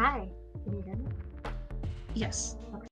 Hi, can you hear me? Yes. Okay.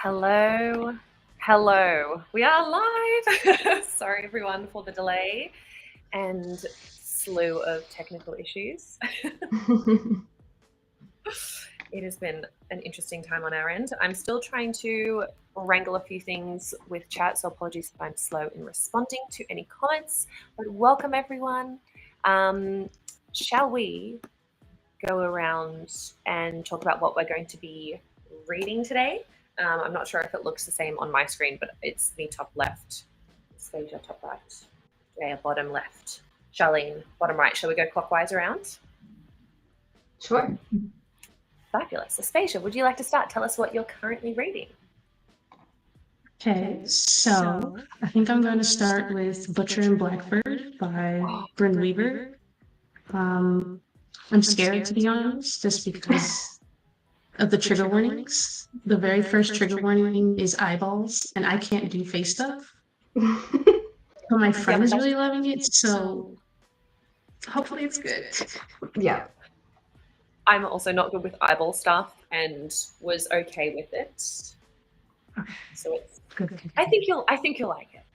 Hello. Hello. We are live. Sorry, everyone, for the delay and slew of technical issues. It has been an interesting time on our end. I'm still trying to wrangle a few things with chat, so apologies if I'm slow in responding to any comments. But welcome, everyone. Shall we go around and talk about what we're going to be reading today? I'm not sure if it looks the same on my screen, but it's me top left, Stasia top right, Jaya bottom left, Charlene bottom right. Shall we go clockwise around? Sure. Fabulous. Aspasia, would you like to start? Tell us what you're currently reading. Okay, so I think I'm going to start with Butcher and Blackbird by Bryn Weaver. I'm scared, to be honest, just because of the trigger warnings. The very first trigger warning is eyeballs, and I can't do face stuff. But my friend is really loving it, so hopefully it's good. Yeah. I'm also not good with eyeball stuff and was okay with it. So it's Good. I think you'll like it.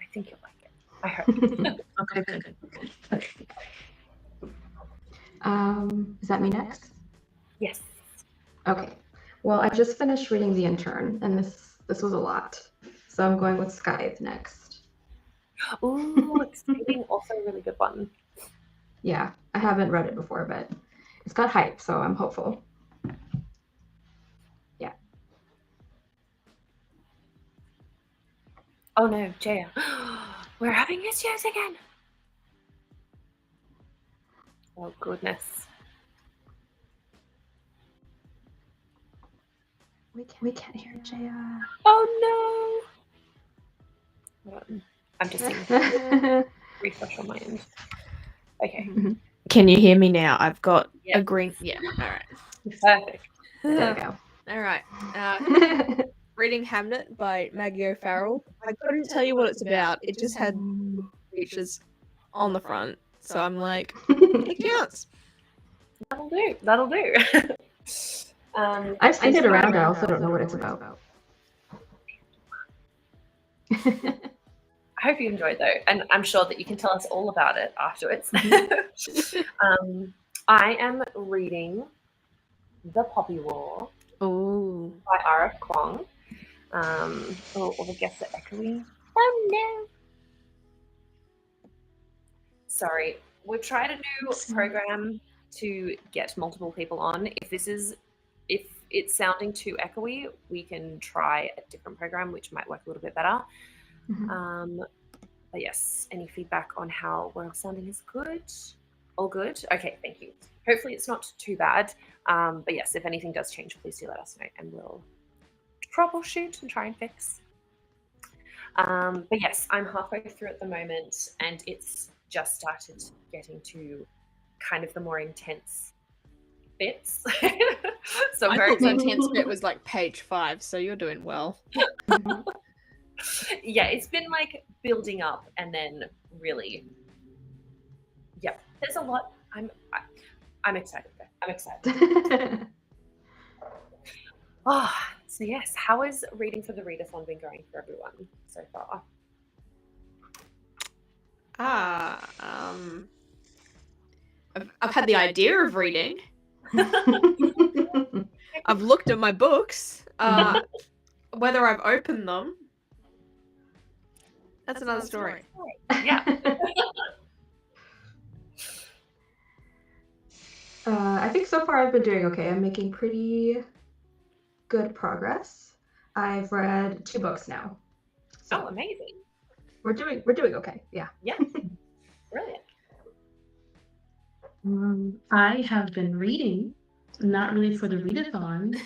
I hope. Okay, good. Is that me next? Yes. Okay. Well, I just finished reading The Intern, and this was a lot. So I'm going with Scythe next. Ooh, exciting. Also a really good one. Yeah, I haven't read it before, but it's got hype, so I'm hopeful. Yeah. Oh no, Jaya. We're having issues again. Oh goodness. We can't hear Jaya. Oh no. I'm just seeing refresh on my end. Okay. Can you hear me now? I've got Yeah. a green. Yeah. All right. Perfect. There we go. All right. Reading Hamnet by Maggie O'Farrell. I couldn't tell you what it's about. It just had pictures on the front, so I'm like, it counts. That'll do. I've seen it around. I also don't know what it's about. I hope you enjoyed though, and I'm sure that you can tell us all about it afterwards. I am reading The Poppy War Oh. by R.F. Kuang. All the guests are echoing. Oh no! Sorry, we've tried a new program to get multiple people on. If it's sounding too echoey, we can try a different program which might work a little bit better. But yes, any feedback on how we're sounding is good? All good? Okay, thank you. Hopefully it's not too bad. But yes, if anything does change, please do let us know and we'll troubleshoot and try and fix. But yes, I'm halfway through at the moment and it's just started getting to kind of the more intense bits. So I thought the intense bit was like page 5, so you're doing well. Yeah, it's been like building up and then really, yeah, there's a lot. I'm excited though. I'm excited. So yes, how is reading for the readathon been going for everyone so far? I've had the idea of reading. I've looked at my books. Whether I've opened them, that's another story. Yeah. I think so far I've been doing okay. I'm making pretty good progress. I've read 2 books now. So Oh, amazing. we're doing okay. Yeah. Yeah. Brilliant. I have been reading, not really for the readathon,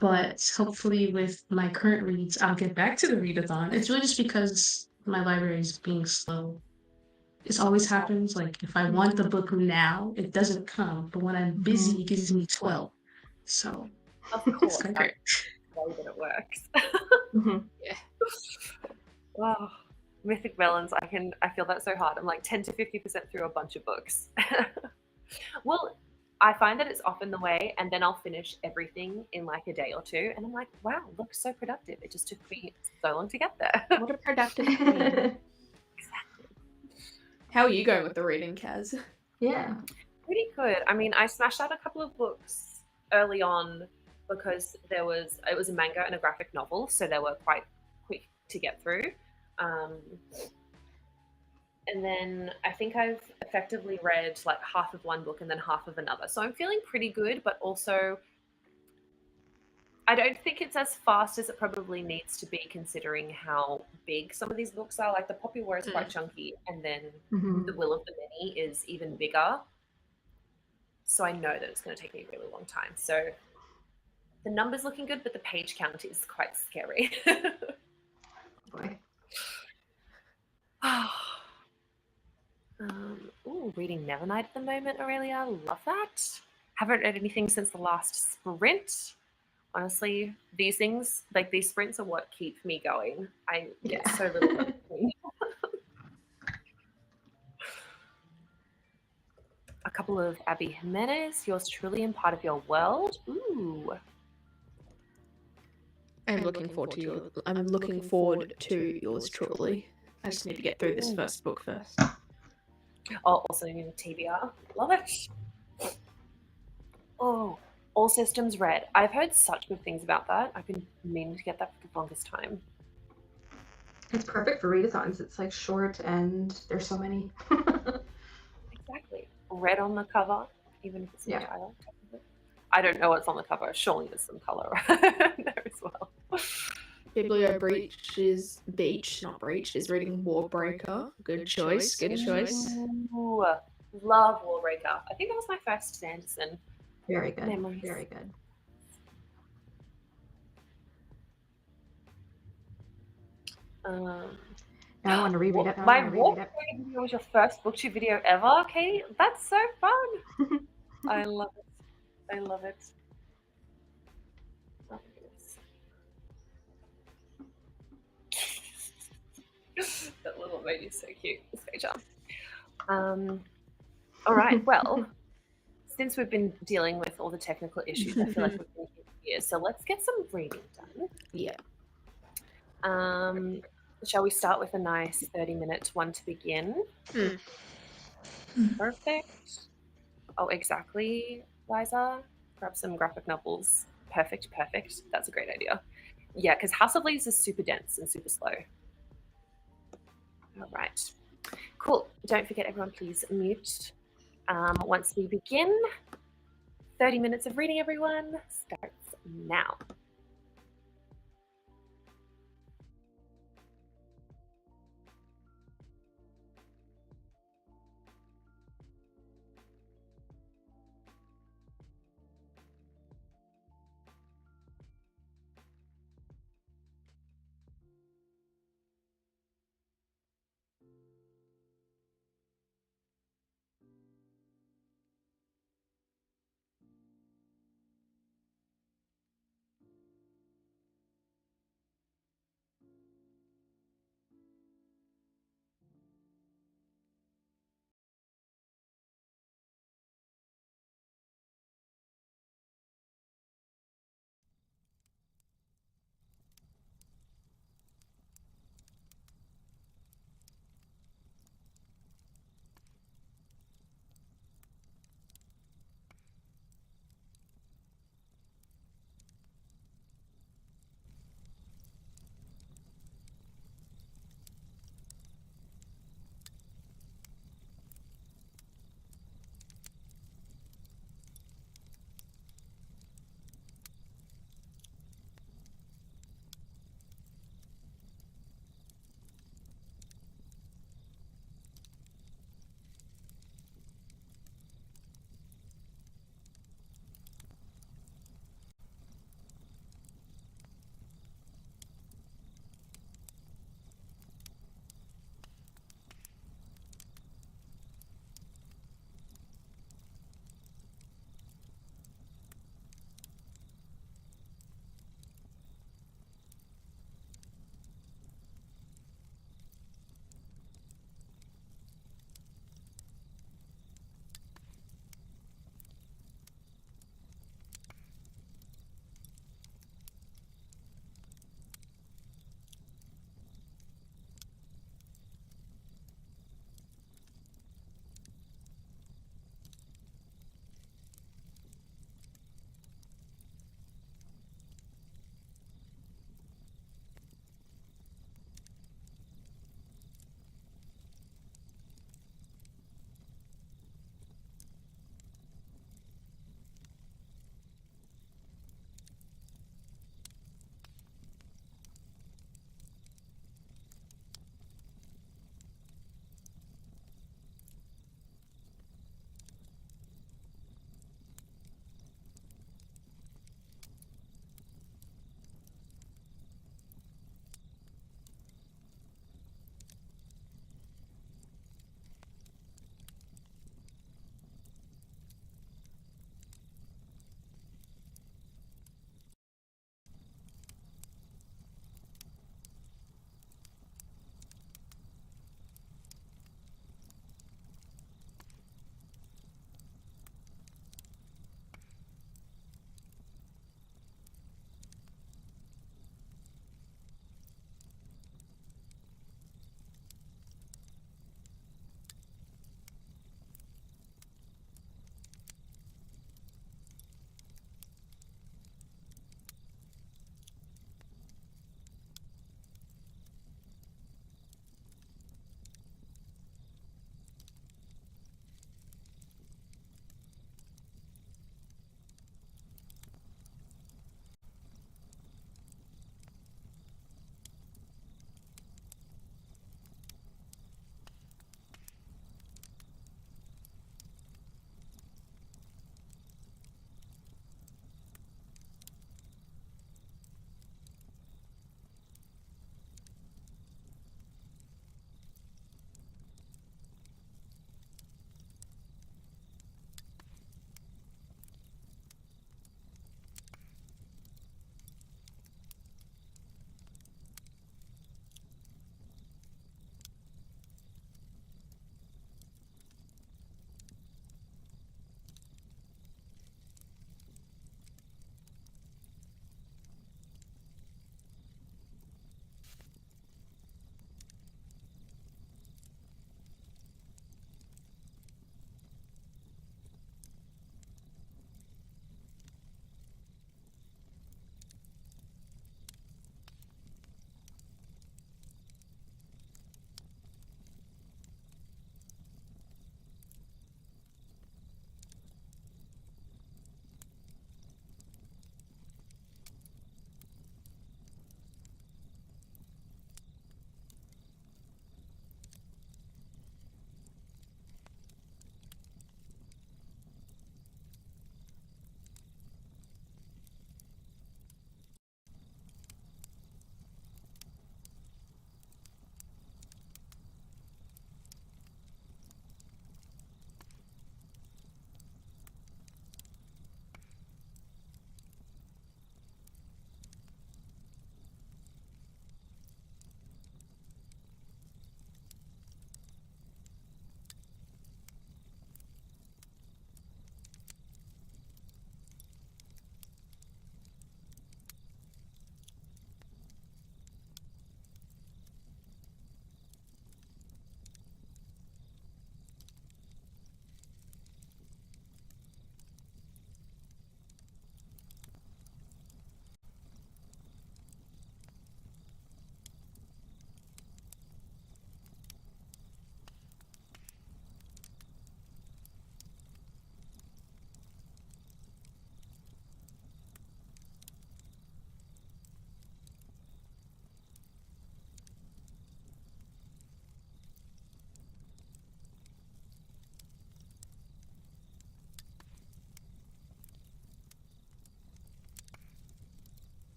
but hopefully with my current reads, I'll get back to the readathon. It's really just because my library is being slow. This always happens. Like if I want the book now, it doesn't come. But when I'm busy, it gives me 12. So Of course, it's that's great. the way that it works. Yeah. Wow. Mythic Melons, I feel that so hard. I'm like 10 to 50% through a bunch of books. Well, I find that it's often the way, and then I'll finish everything in like a day or two, and I'm like, wow, look, so productive. It just took me so long to get there. What a productive queen. How are you going with the reading, Kaz? Yeah. Pretty good. I mean, I smashed out a couple of books early on because it was a manga and a graphic novel, so they were quite quick to get through. And then I think I've effectively read like half of one book and then half of another. So I'm feeling pretty good, but also I don't think it's as fast as it probably needs to be considering how big some of these books are. Like the Poppy War is quite chunky, and then The Will of the Many is even bigger. So I know that it's going to take me a really long time. So the number's looking good, but the page count is quite scary. Boy. Reading Nevernight at the moment, Aurelia. Love that. Haven't read anything since the last sprint. Honestly, these things, like these sprints, are what keep me going. I get so little. A couple of Abby Jimenez, yours truly and part of your world. Ooh. I'm looking forward to yours truly. I just need to get through this first book first. Oh, also in TBR. Love it. Oh, All Systems Red. I've heard such good things about that. I've been meaning to get that for the longest time. It's perfect for readathons. It's like short and there's so many. Exactly. Red on the cover, even if it's in the Yeah. title. I don't know what's on the cover. Surely there's some color there as well. Biblio Breach is Beach, not Breach, is reading Warbreaker. Good choice, good choice. Ooh, love Warbreaker. I think that was my first Sanderson. Very good. Memories. Very good. Now I want to reread it. My Warbreaker video was your first BookTube video ever, Katie? That's so fun. I love it. I love it. Oh, that little emoji is so cute. This page up. All right. Well, since we've been dealing with all the technical issues, I feel like we've been here. So let's get some reading done. Yeah. Shall we start with a nice 30-minute one to begin? Perfect. Oh, exactly, Liza. Grab some graphic novels. Perfect. That's a great idea. Yeah, because House of Leaves is super dense and super slow. All right. Cool. Don't forget, everyone, please mute. Once we begin, 30 minutes of reading, everyone, starts now.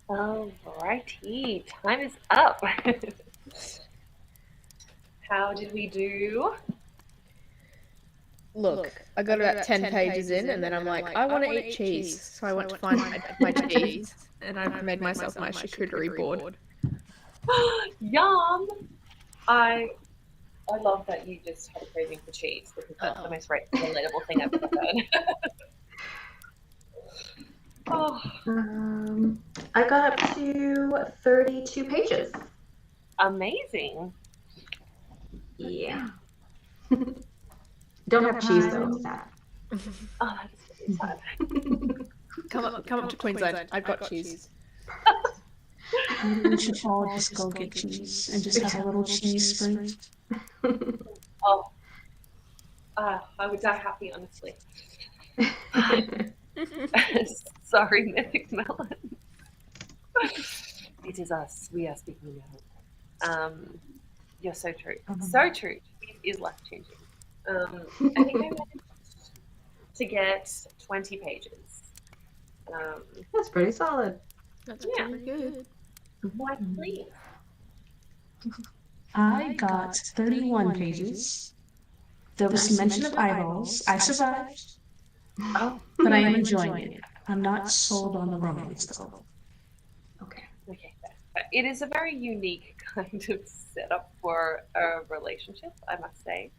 Alrighty, time is up. How did we do? Look, I got about 10 pages in, and then I'm like, I want to eat cheese. So I went to find my cheese, and I've made myself my charcuterie board. Yum! I love that you just had a craving for cheese because that's the most relatable thing I've ever heard. Oh, I got up to 32 pages. amazing. Yeah. Don't have cheese though. Sad. Oh, that is really sad. Come up to Queensland. I've got cheese. Maybe we should all just go get cheese and just have a little cheese sprint. Oh, I would die happy, honestly. Sorry, Mythic Melon. It is us. We are speaking now. You're so true. So true. It is life changing. I think I managed to get 20 pages. That's pretty solid. That's Yeah. pretty good. Why, please? I got 31 pages. There was some mention of eyeballs. I survived, Oh, but I am enjoying it. I'm not sold on the romance though. Okay. okay. It is a very unique kind of setup for a relationship, I must say.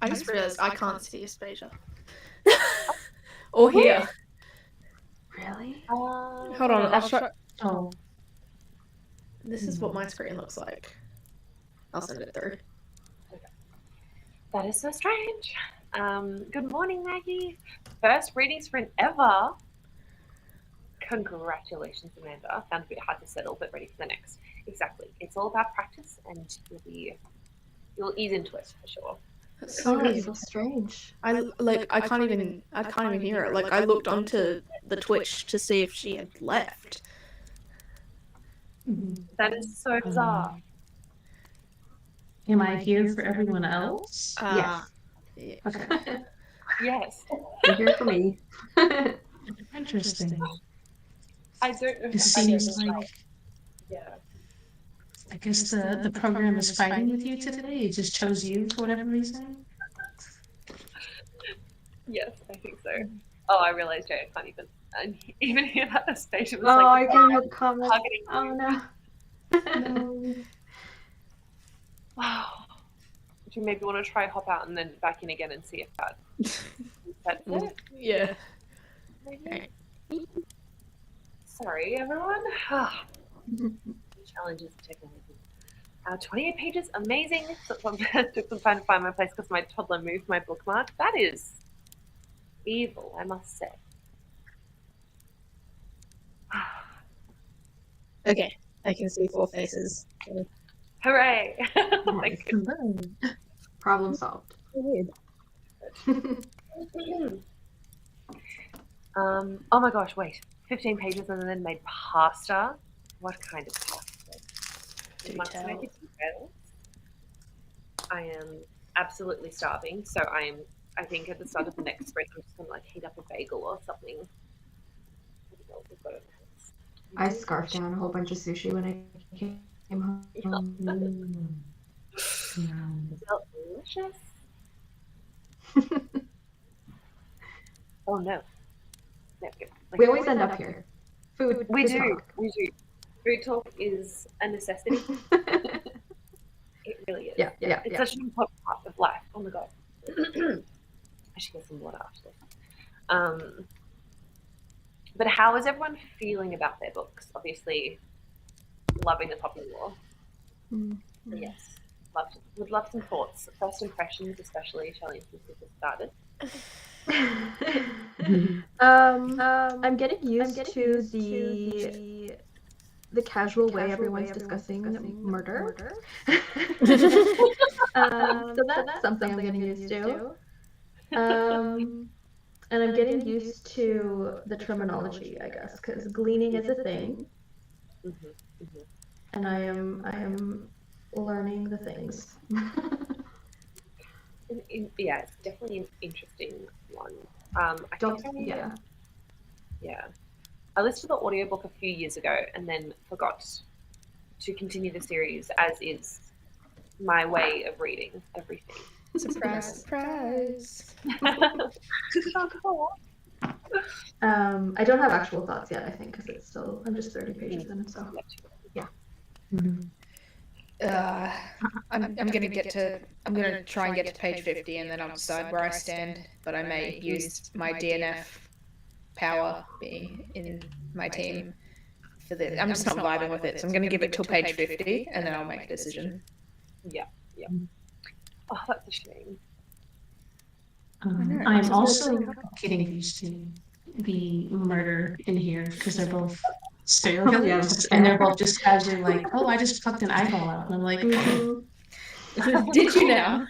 I just realized I can't see Aspasia. Or hear. Really? Hold on, I'll try. Oh, This is what my screen looks like. I'll send it through. That is so strange. Good morning, Maggie. First reading sprint ever. Congratulations, Amanda. Found it a bit hard to settle, but ready for the next. Exactly. It's all about practice, and you'll ease into it for sure. That's Oh, so it's so strange. I can't even hear it. Like I looked onto the Twitch to see if she had left. That is so bizarre. am I here for everyone else? Yeah. Okay, Yes. You're here for me. interesting. I don't know. It seems like, Yeah. I guess the program is fighting with you today. It just chose you for whatever reason. Yes, I think so. Oh, I realized Jay, I can't even hear that. The space was Oh, I like can look comment. targeting. Oh no. No. Do you maybe want to try hop out and then back in again and see if that's it? Yeah. Maybe? Sorry, everyone. Challenges of technology. 28 pages, amazing. Took some time to find my place because my toddler moved my bookmark. That is evil, I must say. Okay. I can see 4 faces. Hooray! Nice. Thank you. Problem solved. Oh my gosh, wait. 15 pages and then made pasta? What kind of pasta? Do Must tell. make it well. I am absolutely starving, so I think at the start of the next sprint I'm just gonna like heat up a bagel or something. What else we've got in the house? I scarfed down a whole bunch of sushi when I came home. Delicious. Oh no. No, good. We always end up here. Food. We food do. talk. We do. Food talk is a necessity. It really is. Yeah, yeah, It's yeah. such an important part of life. Oh my god. I should get some water after this. But how is everyone feeling about their books? Obviously, loving the Poppy War. Yes. Would love some thoughts. First impressions, especially Shelley, since we just started. I'm getting used to the casual way everyone's discussing murder. So that's something I'm getting used to. And I'm getting used to the terminology, I guess, because gleaning is a thing, and I am learning the things. Yeah, it's definitely an interesting one. I think Yeah. Yeah. I listened to the audiobook a few years ago and then forgot to continue the series, as is my way of reading everything. Surprise, surprise. I don't have actual thoughts yet, I think, because it's still, I'm just 30 pages in, so. I'm gonna try and get to page 50 and then I'll decide where I stand, but I may use my DNF power being in my team for this. I'm just not vibing with it, so I'm gonna give it till page 50 and then I'll make a decision. Yeah. Oh, that's a shame. know, I'm it's also really getting used to the murder in here because they're both serial killers, and they're both just casually like, "Oh, I just fucked an eyeball out," and I'm like, Did you now?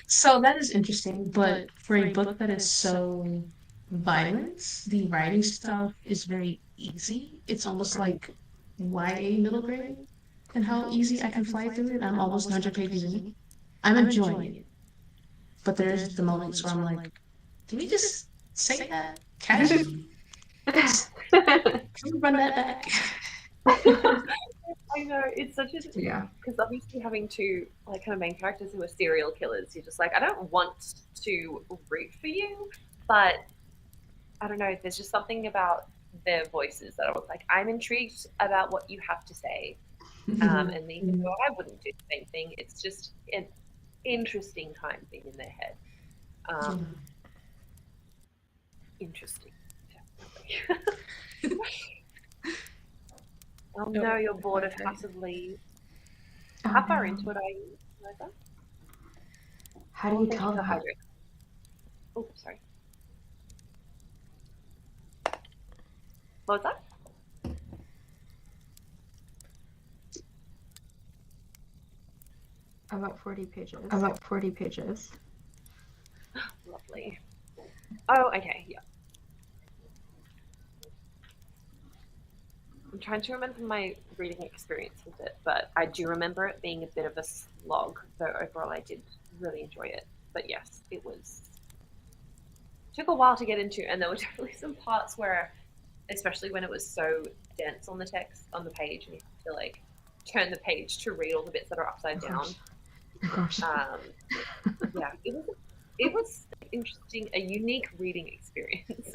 So that is interesting. But for a book that is so violent, the writing stuff is very easy. It's almost like YA middle grade, and how easy I can fly through it. I'm almost 100 pages in. I'm enjoying it. But there's the moments where I'm like, did we just say that casually? Can we run that back? I know, it's such a Yeah. because obviously having two like kind of main characters who are serial killers, you're just like, I don't want to root for you, but I don't know. There's just something about their voices that I was like, I'm intrigued about what you have to say, and even though I wouldn't do the same thing, it's just an interesting time being in their head. Interesting, definitely. Oh no, you're bored of House of Leaves. How far into it are you, Liza? How do you tell that? Hydrate. Oh, sorry. What was that? About 40 pages. About 40 pages. Lovely. Oh, okay, yeah. I'm trying to remember my reading experience with it, but I do remember it being a bit of a slog, though overall I did really enjoy it. But yes, it took a while to get into, and there were definitely some parts where, especially when it was so dense on the text, on the page, and you have to like turn the page to read all the bits that are upside down. Oh gosh. Yeah, it was interesting, a unique reading experience.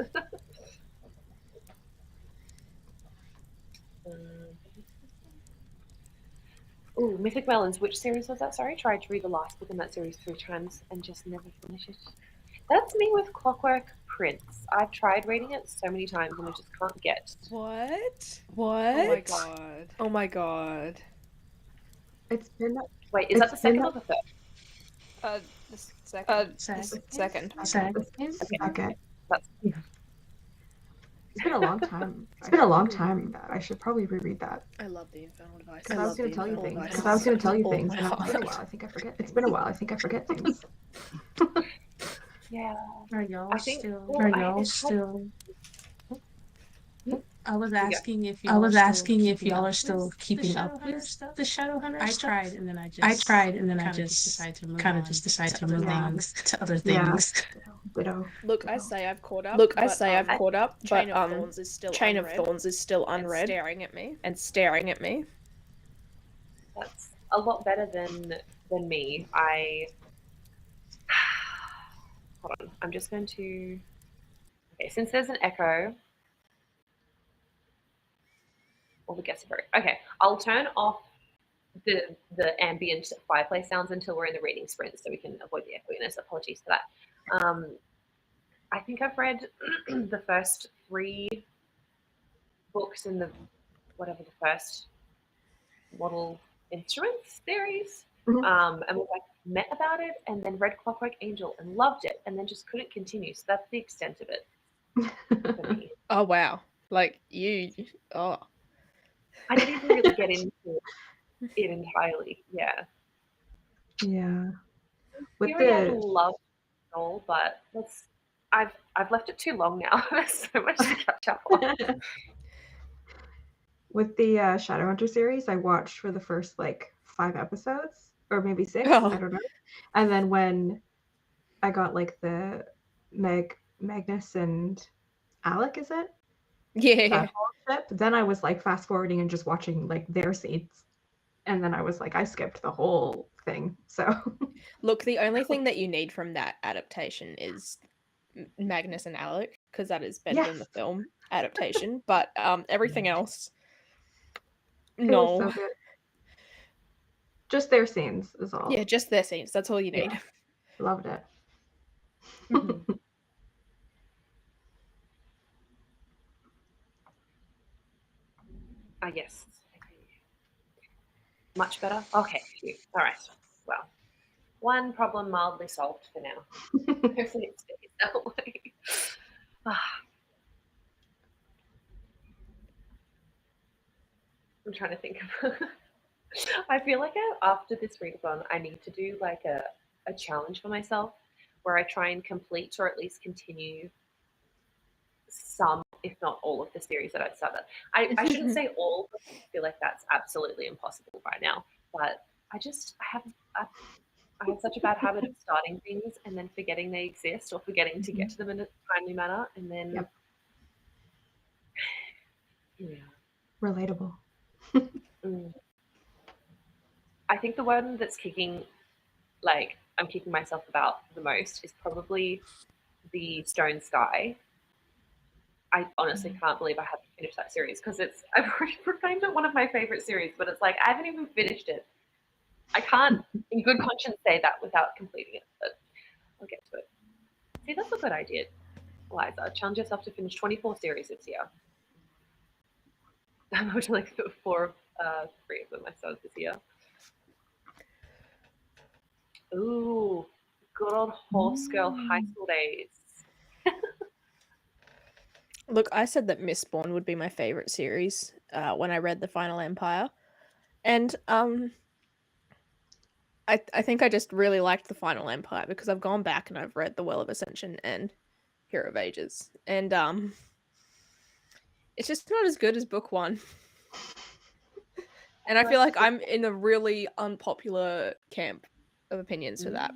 Oh, Mythic Melons. Which series was that? Sorry, I tried to read the last book in that series 3 times and just never finished it. That's me with Clockwork Prince. I've tried reading it so many times and I just can't get. What? Oh my god. Oh my god. It's been. Wait, is that the second or the third? The second. Second. Okay. That's It's been a long time. It's been a long time. I should probably reread that. I love the Infernal Device. Because I was going to tell you things. Because I was going to tell you things. And it's been a while. I think I forget. It's been a while. I think I forget things. yeah. Are y'all I think- still? well, Are I- y'all it's still? I was Yeah. asking if y'all are still keeping up with the Shadowhunter. I tried, and then I just kind of just decided to move on to other things. Ditto. Look, I say I've caught up. I've caught up, Chain but of Thorns is still Chain of unread Thorns is still and unread staring at me. and staring at me. That's a lot better than me. Hold on. I'm just going to. Okay, since there's an echo, all the guests are very okay. I'll turn off the ambient fireplace sounds until we're in the reading sprint, so we can avoid the echoiness. Apologies for that. I think I've read the first 3 books in the first Model Instruments series, Mhm. and was like met about it, and then read Clockwork Angel and loved it, and then just couldn't continue. So that's the extent of it for me. Oh wow. Like you oh. I didn't even really get into it entirely. Yeah, Yeah. With Theory I the love it all, but I've left it too long now. There's so much to catch up on. with the Shadowhunter series, I watched for the first like 5 episodes or maybe 6. Oh. I don't know. And then when I got like the Magnus and Alec, is it? Yeah. That whole ship. Then I was like fast forwarding and just watching like their scenes. And then I was like, I skipped the whole thing. So Look, the only thing that you need from that adaptation is Magnus and Alec, because that is better than the yes, film adaptation. But everything else, it was no. so good. Just their scenes is all. Yeah, just their scenes. That's all you need. Yeah. Loved it. Mhm. Yes. Much better? Okay. Phew. All right. Well, one problem mildly solved for now. Hopefully it stays that way. Ah, I'm trying to think of. I feel like after this readathon, I need to do like a challenge for myself where I try and complete or at least continue some, if not all, of the series that I've started. I shouldn't say all, because I feel like that's absolutely impossible right now. But I have such a bad habit of starting things and then forgetting they exist or forgetting to get to them in a timely manner, and then Yep. yeah. Relatable. Mm. I think the one that's like I'm kicking myself about the most is probably the Stone Sky. I honestly can't believe I haven't finished that series because I've already proclaimed it one of my favorite series, but it's like I haven't even finished it. I can't, in good conscience, say that without completing it, but I'll get to it. See, that's a good idea, Eliza. Challenge yourself to finish 24 series this year. I'm up to like 3 of them I started this year. Ooh, good old Horse Girl high school days. Look, I said that Mistborn would be my favorite series when I read The Final Empire. And I think I just really liked The Final Empire because I've gone back and I've read The Well of Ascension and Hero of Ages. And it's just not as good as book one. And I feel like I'm in a really unpopular camp of opinions for that.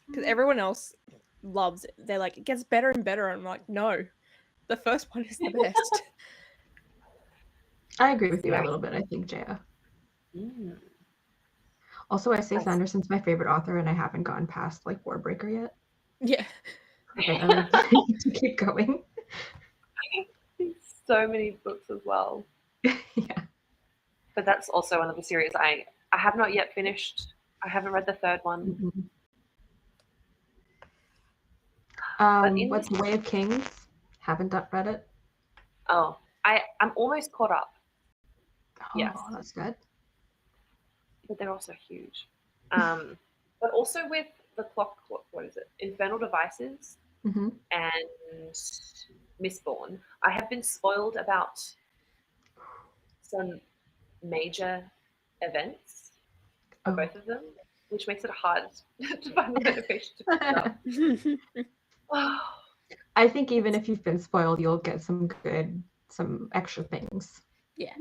Because everyone else loves it. They're like, it gets better and better. I'm like, no, the first one is the best. I agree with you a little bit, I think, Jaya. Also, I say Nice. Sanderson's my favorite author, and I haven't gotten past like Warbreaker yet. Yeah. Okay, I need to keep going. So many books as well. Yeah. But that's also another series I have not yet finished. I haven't read the third one. What's Way of Kings? Haven't read it. Oh, I'm almost caught up. Oh, Yes. that's good. But they're also huge. But also with the clock, what is it? Infernal Devices Mm-hmm. and Mistborn. I have been spoiled about some major events for both of them, which makes it hard to find the motivation to pick it up. I think even if you've been spoiled, you'll get some extra things. Yeah.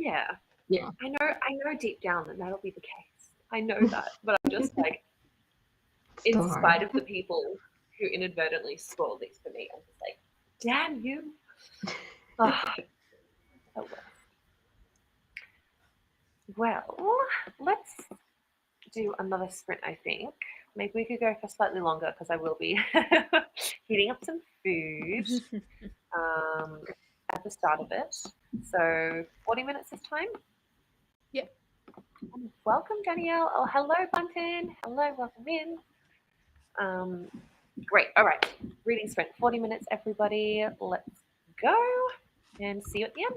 Yeah. I know deep down that that'll be the case. I know that, but I'm just like, in spite of the people who inadvertently spoil these for me, I'm just like, damn you. Oh, well, let's do another sprint, I think. Maybe we could go for slightly longer because I will be heating up some food at the start of it. So 40 minutes this time? Yep. Welcome, Danielle. Oh, hello, Bunton. Hello, welcome in. Great. All right. Reading sprint, 40 minutes, everybody. Let's go and see you at the end.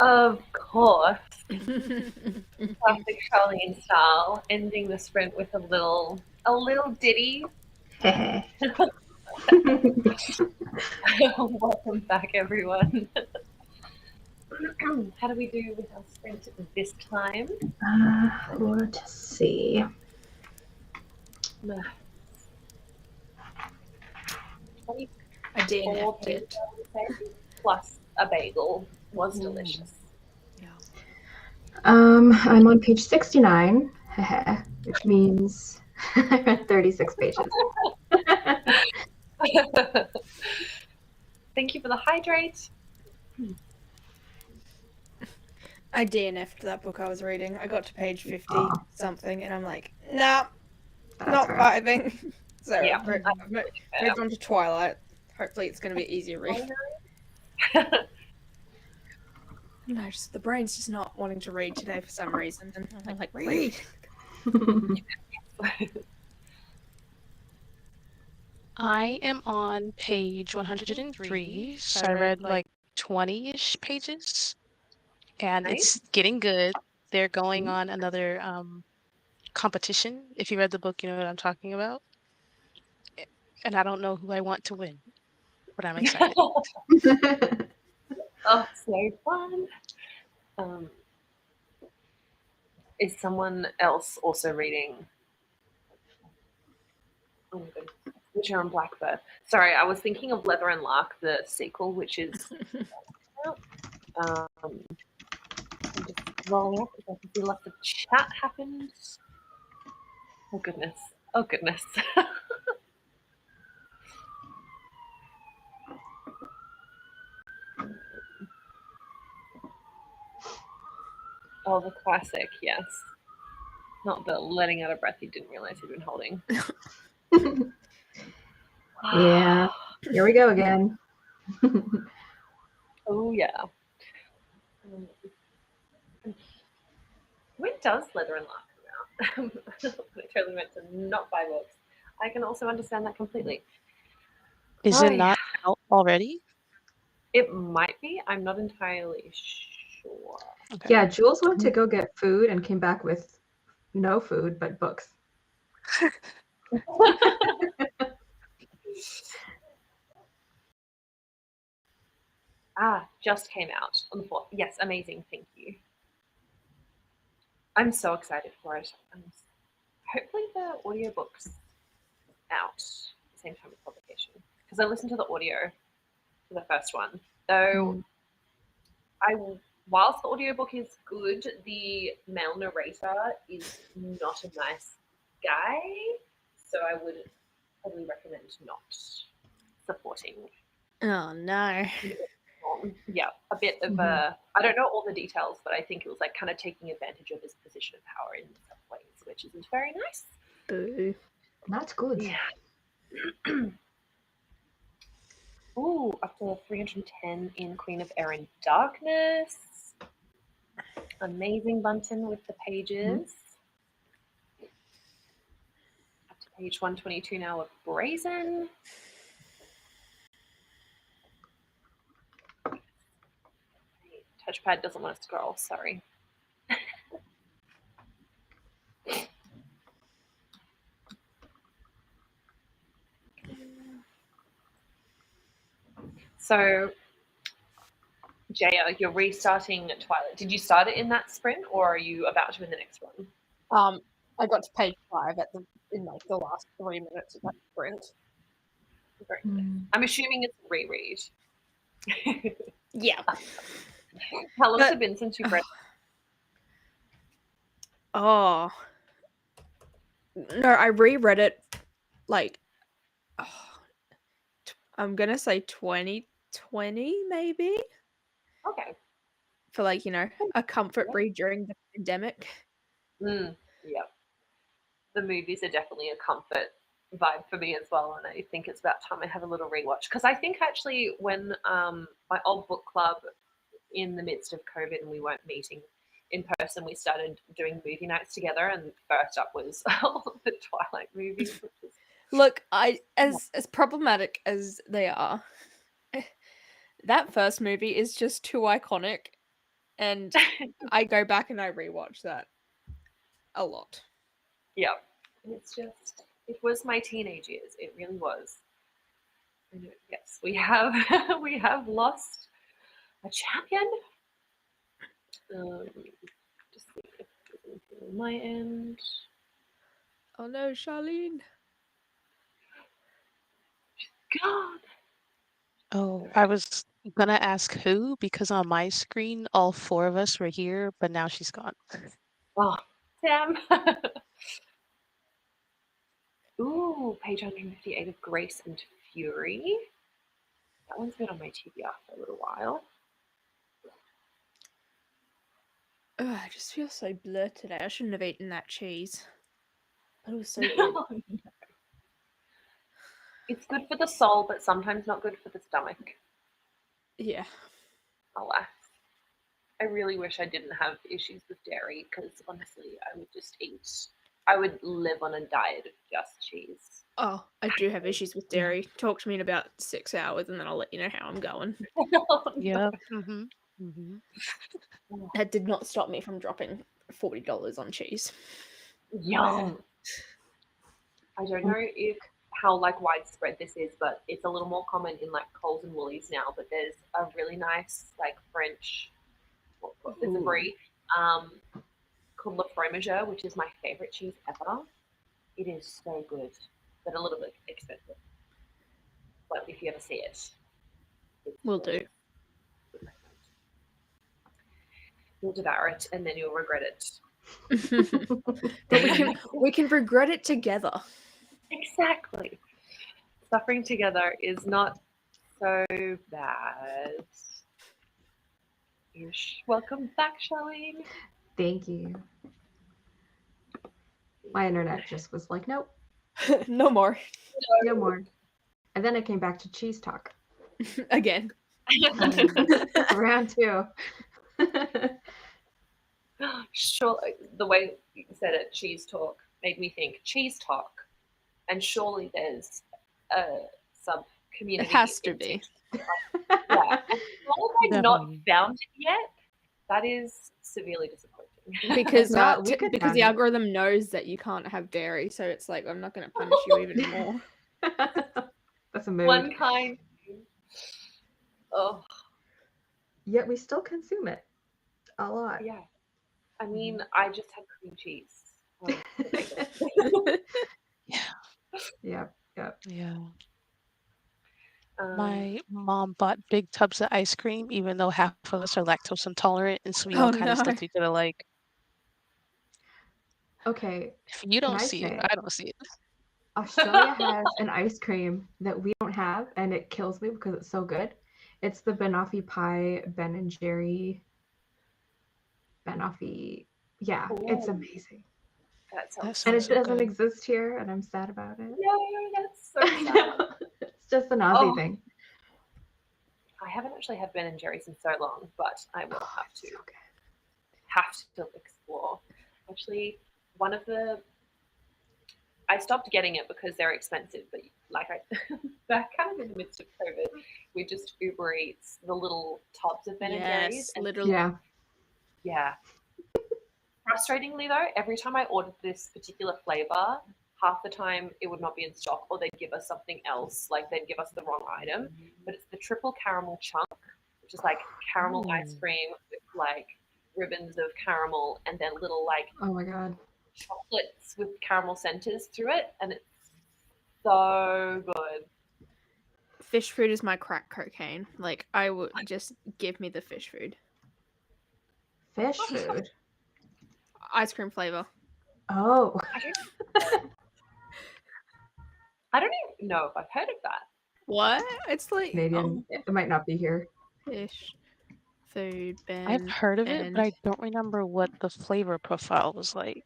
Of course, classic Charlene style, ending the sprint with a little ditty. Welcome back, everyone. How do we do with our sprint this time? Let's see. 24 I DNF'd pages, it. I would say, plus a bagel was delicious. I'm on page 69, which means I read 36 pages. Thank you for the hydrate. I DNF'd that book I was reading. I got to page 50 Aw. something, and I'm like, nah, That's not all right. vibing. So Yeah, I've moved on to Twilight. Hopefully, it's going to be easier read. No, just the brain's just not wanting to read today for some reason, and I'm like, read. I am on page 103, so I read like 20-ish pages, and Nice. it's getting good. They're going on another competition. If you read the book, you know what I'm talking about. And I don't know who I want to win, but I'm excited. Oh, so fun. Is someone else also reading? Oh my goodness. Witcher and Blackbird. Sorry, I was thinking of Leather and Lark, the sequel, which is I'm just rolling up because I can see lots of chat happens. Oh goodness. Oh goodness. Oh, the classic, yes. Not the letting out a breath you didn't realize you'd been holding. Yeah. Here we go again. Oh yeah. When does Leather and Lark come out? I totally meant to not buy books. I can also understand that completely. Is Oh, it not out already? It might be. I'm not entirely sure. Okay. Yeah, Jules went to go get food and came back with no food but books. Just came out on the 4th. Yes, amazing. Thank you. I'm so excited for it. Hopefully the audiobook's out at the same time as publication. Because I listened to the audio for the first one. Though whilst the audiobook is good, the male narrator is not a nice guy. So I would probably recommend not supporting. Oh no. Yeah, a bit of a. I don't know all the details, but I think it was like kind of taking advantage of his position of power in some ways, which isn't very nice. Boo. That's good. Yeah. Ooh, up to 310 in Queen of Erin Darkness. Amazing Bunton with the pages. Up to page 122 now of Brazen. Touchpad doesn't want to scroll, sorry. So, Jaya, you're restarting Twilight. Did you start it in that sprint, or are you about to in the next one? I got to page 5 in like the last 3 minutes of that sprint. Very nice. I'm assuming it's a reread. Yeah. How long has it been since you've read? Oh. No, I reread it like I'm gonna say 2020 maybe. Okay. For like, a comfort read during the pandemic. Yeah. The movies are definitely a comfort vibe for me as well, and I think it's about time I have a little rewatch, because I think actually when my old book club, in the midst of COVID and we weren't meeting in person, we started doing movie nights together, and first up was all of the Twilight movies. Look, as problematic as they are, that first movie is just too iconic. And I go back and I rewatch that a lot. Yeah. It's just, it was my teenage years. It really was. And yes, we have we have lost a champion. Just see if there's anything on my end. Oh no, Charlene. God. Oh, I was gonna ask who because on my screen all four of us were here, but now she's gone. Oh, damn. Ooh, page 158 of Grace and Fury. That one's been on my TBR for a little while. Ugh, I just feel so blurred today. I shouldn't have eaten that cheese. But it was so good. It's good for the soul, but sometimes not good for the stomach. Yeah. Alas. I really wish I didn't have issues with dairy because honestly, I would just eat. I would live on a diet of just cheese. Oh, I do have issues with dairy. Talk to me in about 6 hours and then I'll let you know how I'm going. Yeah. Mm-hmm. Mm-hmm. That did not stop me from dropping $40 on cheese. Yum. I don't know if how like widespread this is, but it's a little more common in like Coles and Woolies now. But there's a really nice like French, there's a brie called Le Fromagère, which is my favorite cheese ever. It is so good, but a little bit expensive. But if you ever see it, Will do. You'll devour it and then you'll regret it. But we can regret it together. Exactly. Suffering together is not so bad. Welcome back, Charlene. Thank you. My internet just was like, nope, No more. no more. And then it came back to cheese talk. Again. Round two. Sure, the way you said it, cheese talk, made me think cheese talk. And surely there's a sub community. It has to be. Yeah. And I've not Definitely. found it yet. That is severely disappointing. Because Well, we could because have the it. algorithm knows that you can't have dairy, so it's like I'm not going to punish you even more. That's a mood. One kind. Oh, Yet we still consume it a lot. yeah. I mean, I just had cream cheese. Yep. Yeah. Um, My mom bought big tubs of ice cream, even though half of us are lactose intolerant, and so we all Oh, kind of no. stick to each other like, Okay, if you don't I see it, say- I don't see it. Australia has an ice cream that we don't have, and it kills me because it's so good. It's the banoffee pie Ben and Jerry banoffee. Yeah, it's Ooh. amazing. that That sounds And it sounds so doesn't good. exist here, and I'm sad about it. no, that's so I sad. know. It's just an Aussie Oh. thing. I haven't actually had Ben and Jerry's in so long, but I will have to So good. explore. Actually, one of the I stopped getting it because they're expensive, but like back kind of in the midst of COVID, we just Uber Eats the little tubs of Ben and Jerry's. Yes, And literally. Yeah. yeah. Frustratingly though, every time I ordered this particular flavor, half the time it would not be in stock, or they'd give us something else, like they'd give us the wrong item. But it's the triple caramel chunk, which is like caramel ice cream with like ribbons of caramel and then little like Oh my god. chocolates with caramel centers through it, and it's so good. Fish food is my crack cocaine. Like, I would just give me the fish food. Fish food. Ice cream flavor. Oh. I don't even know if I've heard of that. What? It's like Canadian. It might not be here. fish food. Ben I've heard of it, but I and- don't remember what the flavor profile was like.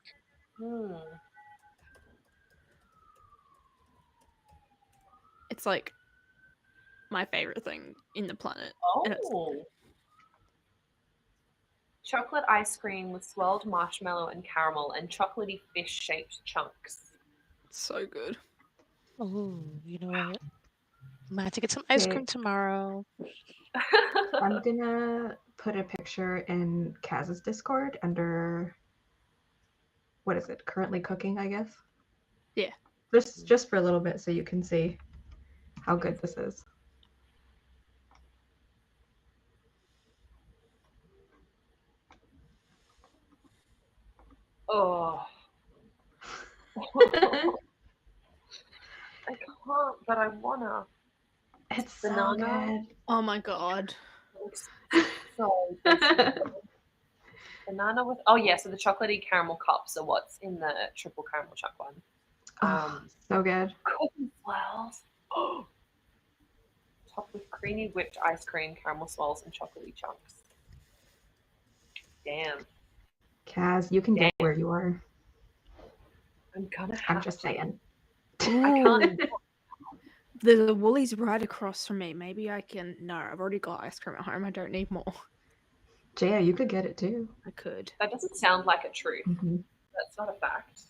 It's like my favorite thing in the planet. And it's- Oh. Chocolate ice cream with swirled marshmallow and caramel and chocolatey fish-shaped chunks. It's so good. Oh, you know what? I might have to get some ice Okay. cream tomorrow. I'm gonna put put a picture in Kaz's Discord under, what is it, currently cooking, I guess? Yeah. Just for a little bit so you can see how good this is. Oh. I can't, but I wanna. It's Banana. so good. Oh my god. Looks so good. Banana with so the chocolatey caramel cups are what's in the triple caramel chuck one. Oh, so good. Cookie swirls. Topped with creamy whipped ice cream, caramel swirls, and chocolatey chunks. Damn. Kaz, you can get where you are. I'm gonna have I'm just saying. I can't. The Woolies right across from me. Maybe I can. No, I've already got ice cream at home. I don't need more. Jaya, you could get it too. I could. That doesn't sound like a truth. Mhm. That's not a fact.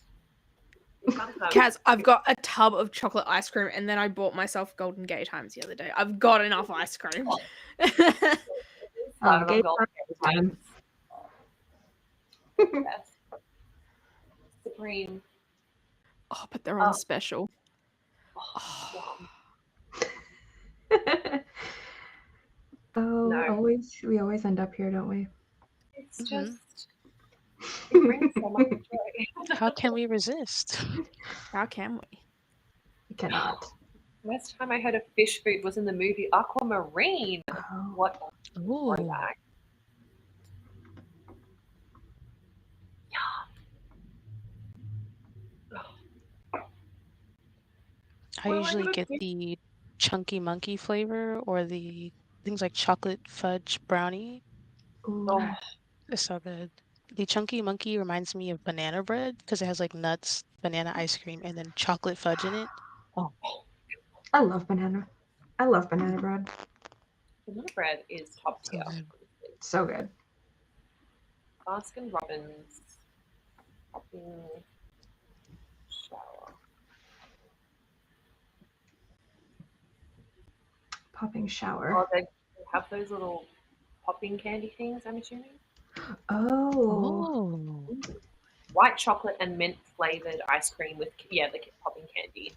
You can't have Kaz, I've got a tub of chocolate ice cream, and then I bought myself Golden Gay Times the other day. I've got enough ice cream. Gay time. Yes. Supreme. Oh, but they're on Oh. special. Oh, No. we always end up here, don't we? It's Mhm. just it brings so much joy. How can we resist? How can we? We cannot. Last time I heard of fish food was in the movie Aquamarine. Oh, What a Ooh. throwback. I What am I usually gonna get do? the chunky monkey flavor or the things like chocolate fudge brownie. ooh. Oh, It's so good. The chunky monkey reminds me of banana bread because it has like nuts, banana ice cream, and then chocolate fudge in it. Oh, I love banana. I love banana bread. banana bread is top so tier. good. So good. Baskin Robbins popping shower. Popping Oh, shower. they have those little popping candy things, I'm assuming. Oh. Oh, White chocolate and mint flavored ice cream with the popping candy.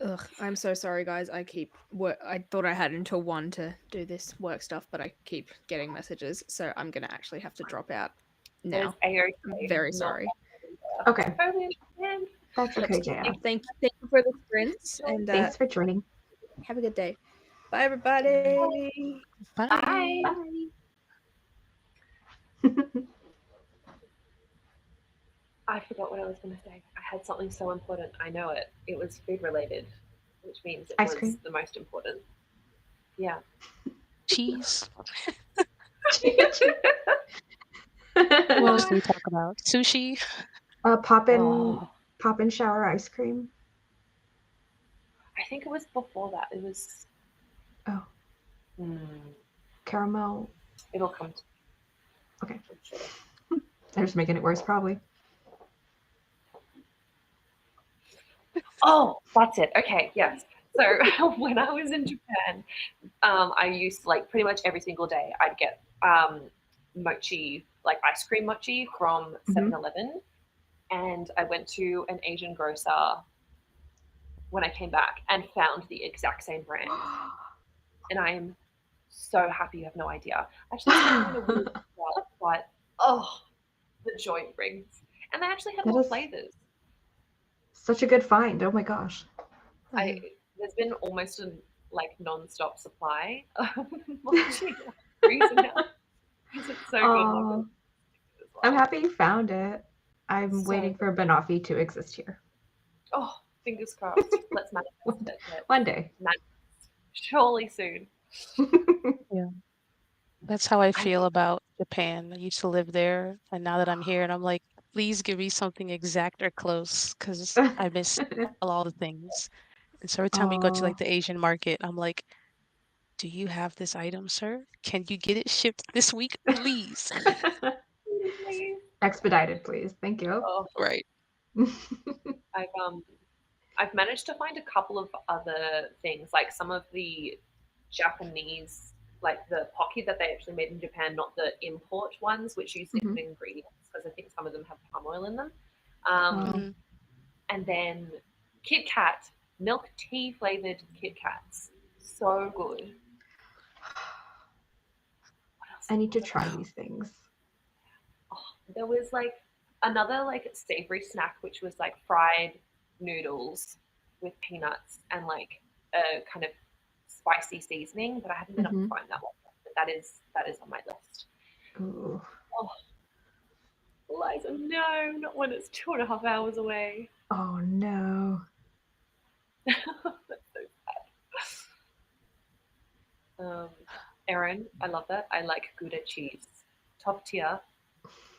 Ugh, I'm so sorry, guys. I thought I had until 1 to do this work stuff, but I keep getting messages, so I'm gonna actually have to drop out That is now. A-okay. I'm very Not sorry. Okay. totally understand. That's okay, Jaya. Thank you for the sprints, and Thanks for joining. have a good day. Bye, everybody. bye. Bye. I forgot what I was going to say. I had something so important. I know it. It was food related, which means it Ice was cream? the most important. Yeah. Cheese. What else do we talk about? Sushi. Poppin' Oh, shower ice cream. I think it was before that. It was. Oh. Hmm, Caramel. it'll come to. Okay. I'm sure. They're just making it worse, probably. Oh, that's it. Okay, yes. So when I was in Japan, I used like pretty much every single day I'd get mochi, like ice cream mochi from 7-Eleven. And I went to an Asian grocer when I came back and found the exact same brand. And I am so happy you have no idea. Actually, it's not even a weird smell, but the joy it brings. And they actually had That more is- flavors. Such a good find. Oh my gosh. There's been almost a non-stop supply of mochi recently. It's so good. Oh, I'm happy you found it. I'm So waiting for Banoffee to exist here. Oh, fingers crossed. Let's manifest it. Let's One day. surely soon. That's how I feel about Japan. I used to live there, and now that I'm here, and I'm like, please give me something exact or close, because I miss all the things. And so every time we go to like the Asian market, I'm like, do you have this item, sir? Can you get it shipped this week, please? Please. Expedited, please. Thank you. Oh, Right. I've managed to find a couple of other things, like some of the Japanese like the Pocky that they actually made in Japan, not the import ones, which use different ingredients because I think some of them have palm oil in them. Mhm. And then Kit Kat, milk tea flavored Kit Kats, so good. What else? I need to try these things. There was like another like savory snack, which was like fried noodles with peanuts and like a kind of spicy seasoning, but I haven't been able to find that one. But that is on my list. Ooh. Oh, Liza, no, not when it's 2.5 hours away. Oh no. That's so sad. Erin, I love that. I like Gouda cheese. Top tier.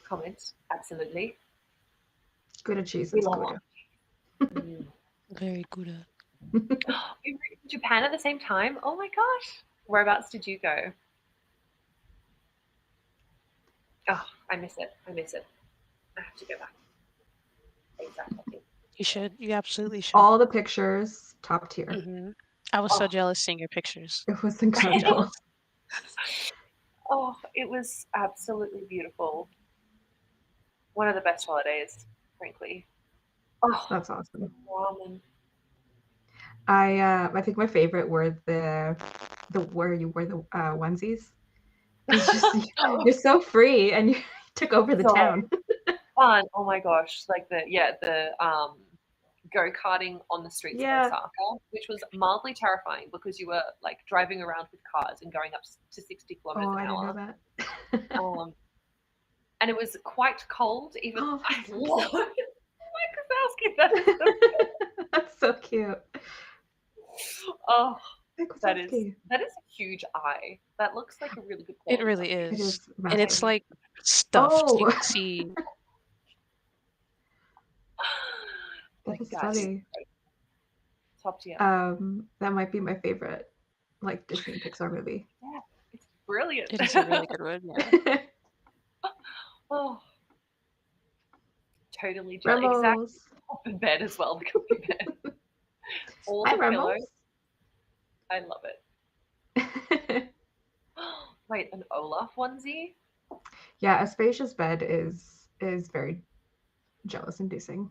Comment, absolutely. Gouda cheese We is love Gouda. Mm. Very good. We were in Japan at the same time. Oh my gosh. Whereabouts did you go? Oh, I miss it. I miss it. I have to go back. Exactly. You should. You absolutely should. All the pictures, top tier. Hmm. I was so jealous seeing your pictures. It was incredible. Oh, it was absolutely beautiful. One of the best holidays, frankly. Oh, That's awesome. ramen. I think my favorite were the where you wear the onesies. It's just you're so free and you took over the So town. fun. Oh my gosh. Like the go-karting on the streets Yeah. of Osaka, which was mildly terrifying because you were like driving around with cars and going up to 60 kilometers Oh, an I didn't hour. know that. And it was quite cold. Even Oh, I that's love Mike Wazowski. That is so That's so cute. oh, Mike that is Wazowski. a huge eye. That looks like a really good It quality really eye. It is. is And it's massive. like stuffed. You Oh, can see. that is Guys, funny. top tier. That might be my favorite, like Disney Pixar movie. Yeah, it's brilliant. It is a really good one. Yeah. Oh, totally jealous. Exactly. Ramos. Up in bed as well. The comfy bed. All Hi, the pillows. Ramos. I love it. Wait, an Olaf onesie? Yeah, Aspasia's bed is very jealous inducing.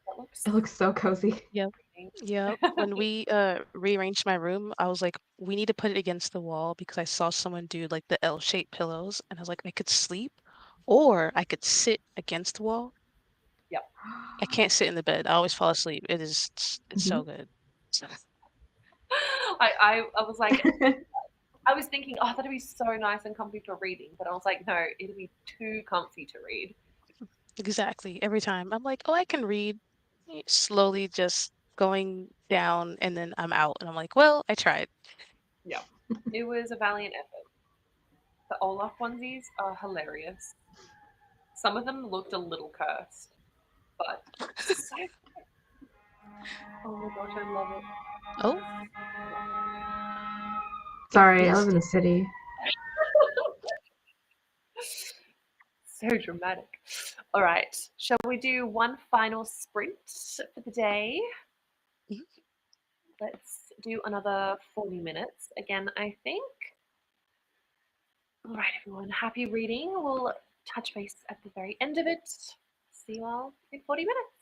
That looks It looks so cozy. Yep. Yep. When we rearranged my room, I was like, we need to put it against the wall because I saw someone do like the L-shaped pillows, and I was like, I could sleep, or I could sit against the wall. I can't sit in the bed. I always fall asleep. It's so good. I was like, I was thinking, oh, that'd be so nice and comfy for reading, but I was like, no, it'd be too comfy to read. Exactly. Every time I'm like, oh, I can read. Slowly just going down, and then I'm out, and I'm like, well, I tried. Yeah, it was a valiant effort. The Olaf onesies are hilarious. Some of them looked a little cursed, but so good. Oh my gosh, I love it. Oh, Sorry, I live in the city. So dramatic. All right, shall we do one final sprint for the day? Mhm. Let's do another 40 minutes again, I think. All right, everyone, happy reading. We'll touch base at the very end of it. See you all in 40 minutes.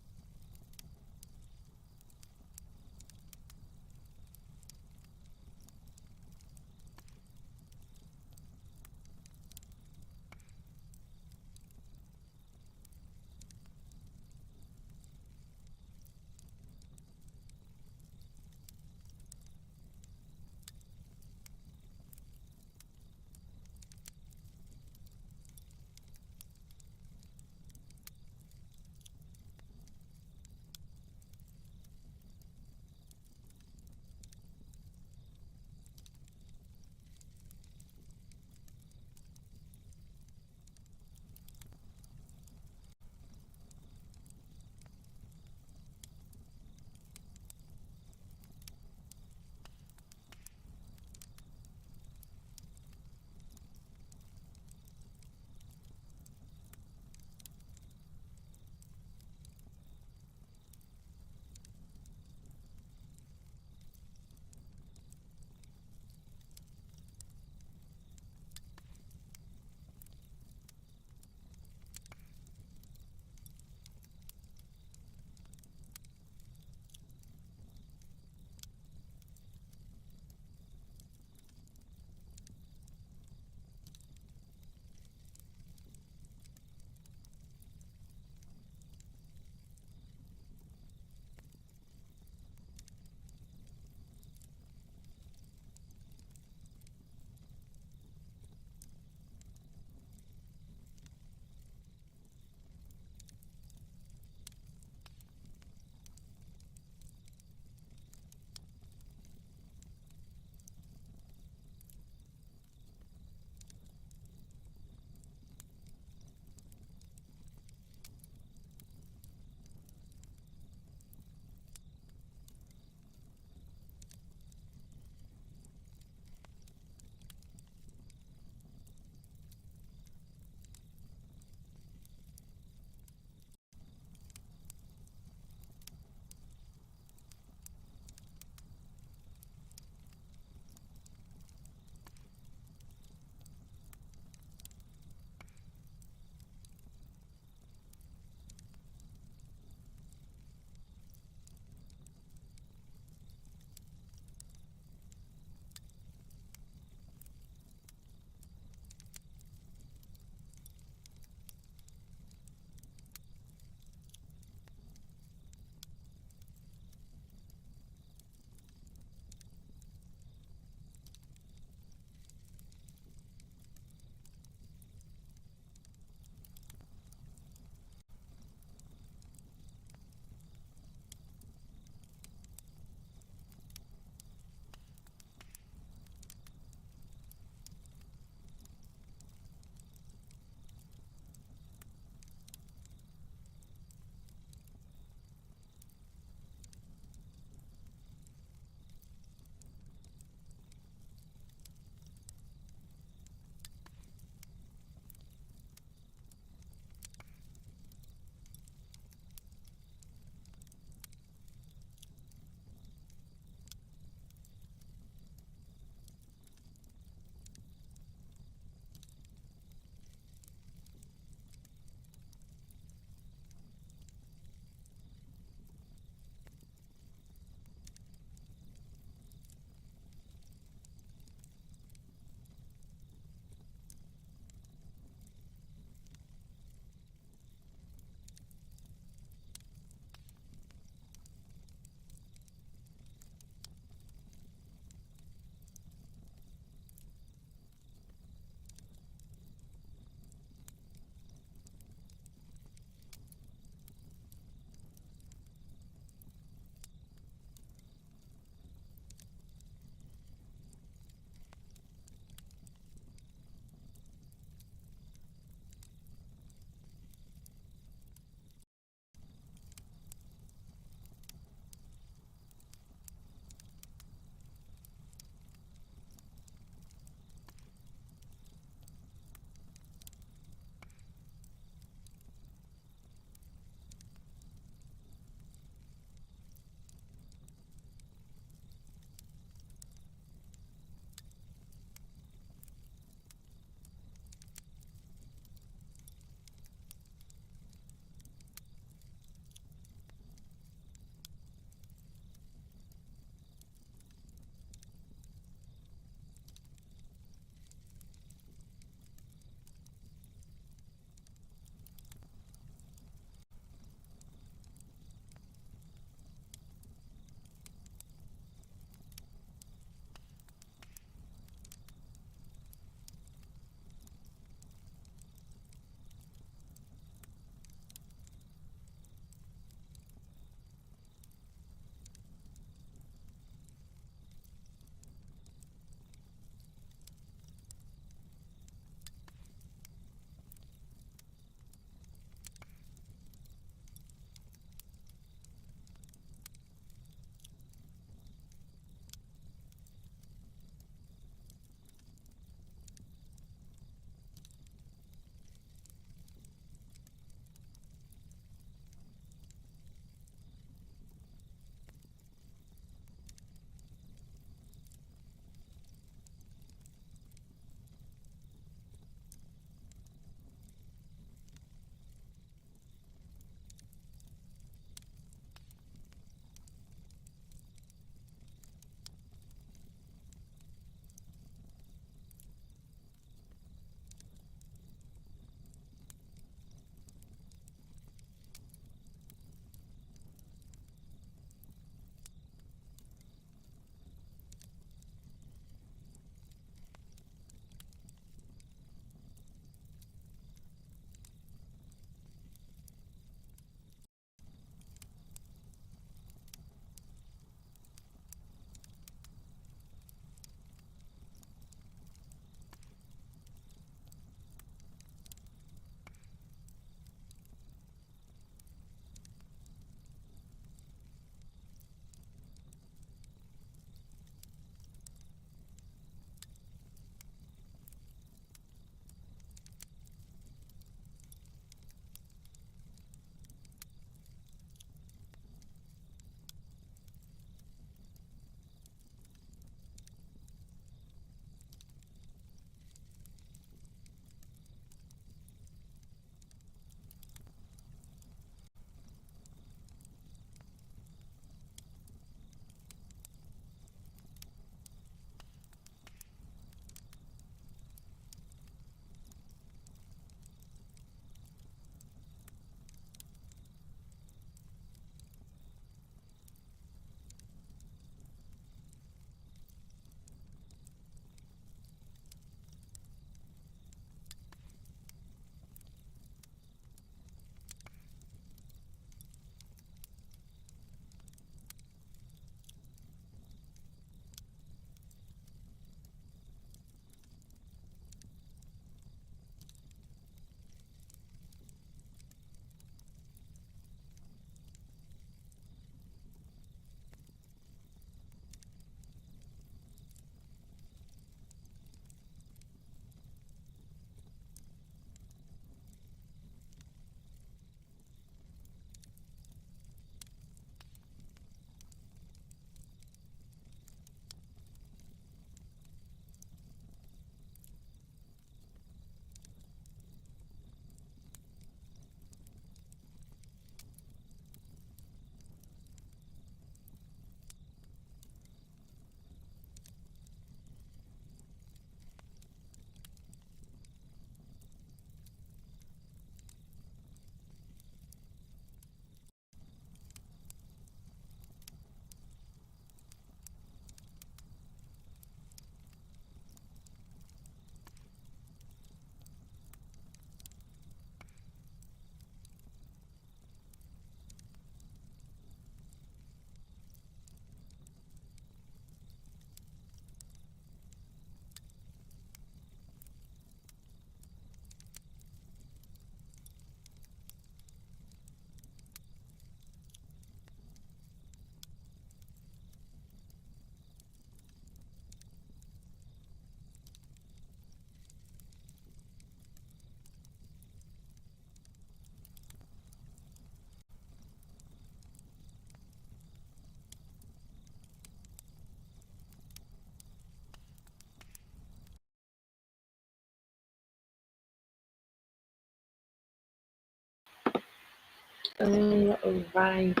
Alrighty.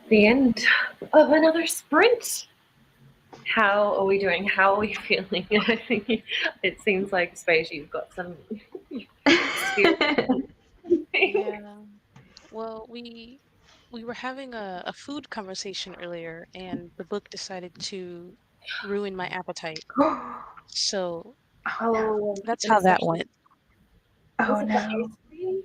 The end of another sprint. How are we doing? How are we feeling? I think it seems like Space, you've got some experience. Yeah. Well, we were having a food conversation earlier, and the book decided to ruin my appetite. So Oh, that's and how that especially went. Oh was it the no. ice cream?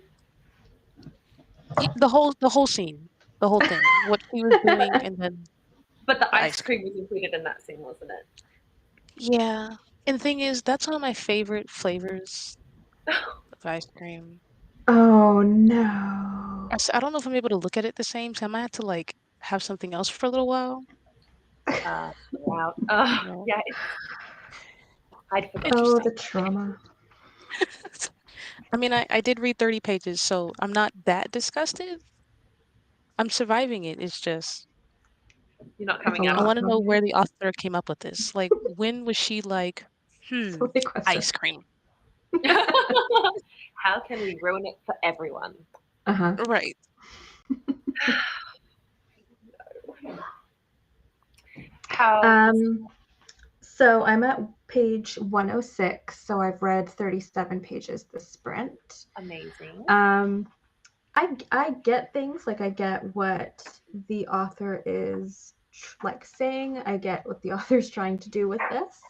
The whole scene, the whole thing, what she was doing, and then But the the ice ice cream. cream was included in that scene, wasn't it? Yeah. And the thing is, that's one of my favorite flavors of ice cream. Oh no. I don't know if I'm able to look at it the same, so I might have to like have something else for a little while. Wow. You know, Yeah, I'd forgotten. Oh, interesting. the trauma. I mean, I did read 30 pages, so I'm not that disgusted. I'm surviving it. It's just You're not It's a coming out I of lot. want to know where the author came up with this. Like, when was she like, So many questions. ice cream? it. How can we ruin it for everyone? Uh-huh. Right. How? So I'm at page 106, so I've read 37 pages this sprint. Amazing. I get things, like I get what the author is like saying, I get what the author is trying to do with this.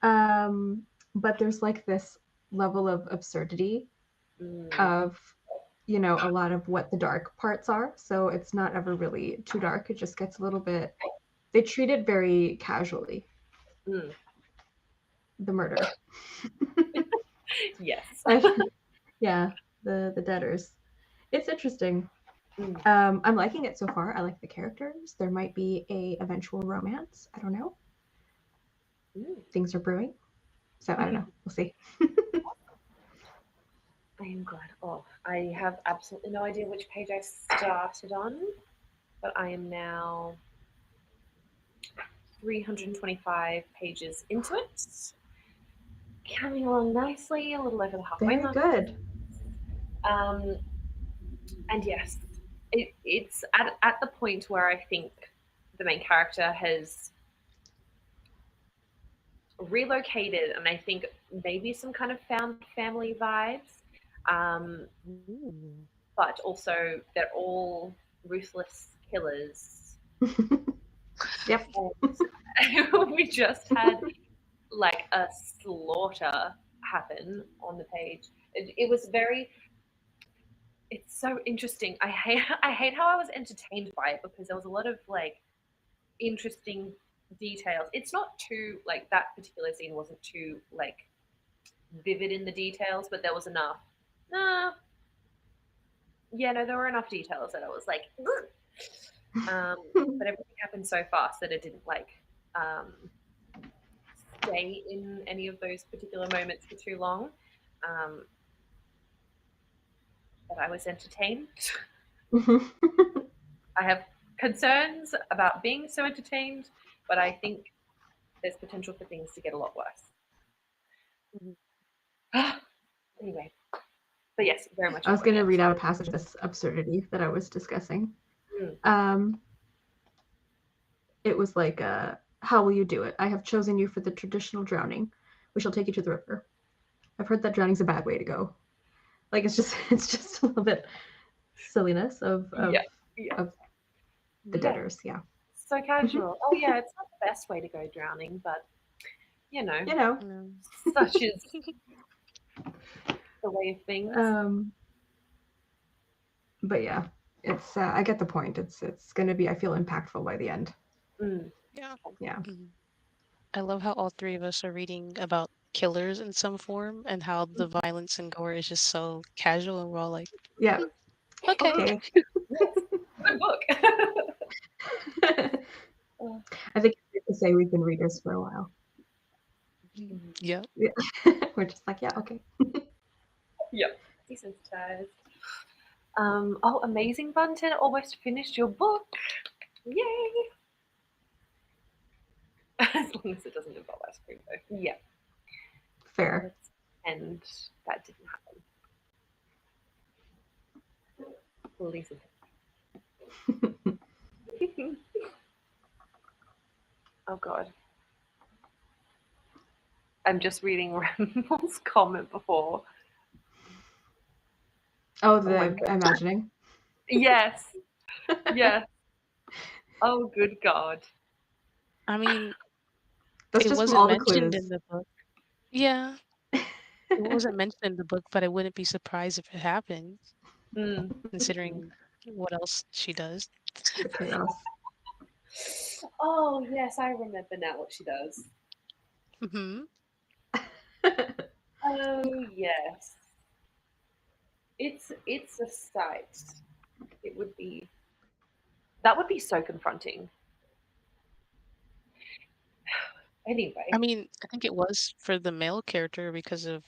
But there's like this level of absurdity of, you know, a lot of what the dark parts are. So it's not ever really too dark. It just gets a little bit, they treat it very casually. The murder. Yes. Yeah, the debtors. It's interesting. I'm liking it so far. I like the characters. There might be a eventual romance. I don't know. Things are brewing. So I don't know. We'll see. I am glad. Oh, I have absolutely no idea which page I started on, but I am now 325 pages into it. Coming along nicely, a little over the halfway Very mark. good. And yes, it's at the point where I think the main character has relocated, and I think maybe some kind of found family vibes. But also they're all ruthless killers. Yep. And we just had like a slaughter happen on the page. It was very. It's so interesting. I hate how I was entertained by it because there was a lot of like interesting details. It's not too like that particular scene wasn't too like vivid in the details, but there was enough. Yeah, no, there were enough details that I was like, but everything happened so fast that it didn't like stay in any of those particular moments for too long. But I was entertained. I have concerns about being so entertained, but I think there's potential for things to get a lot worse. Anyway, but yes, very much. I was going to read out a passage of this absurdity that I was discussing. It was like, how will you do it? I have chosen you for the traditional drowning. We shall take you to the river. I've heard that drowning's a bad way to go. Like it's just a little bit silliness of the debtors. Yeah. So casual. Oh yeah, it's not the best way to go drowning, but you know, such is the way of things. But yeah, it's I get the point. It's going to be, I feel, impactful by the end. Yeah. I love how all three of us are reading about killers in some form and how the violence and gore is just so casual, and we're all like, yeah, okay. Good book. I think it's safe to say we've been readers for a while. Yeah. We're just like, yeah, okay. Yep. Desensitized. Oh, amazing, Bunton. Almost finished your book. Yay. As long as it doesn't involve ice cream, though. Yeah. Fair. And that didn't happen. Please. Oh god. I'm just reading Remmel's comment before. Oh, my the God. imagining. Yes. Yes. Oh, good God. I mean, That's it just from wasn't all the mentioned clues. in the book. Yeah, it wasn't mentioned in the book, but I wouldn't be surprised if it happened, Mm. considering what else she does. The chaos. Oh, yes, I remember now what she does. Hmm. Oh, yes. It's a sight. It would be. That would be so confronting. Anyway. I mean, I think it was for the male character because of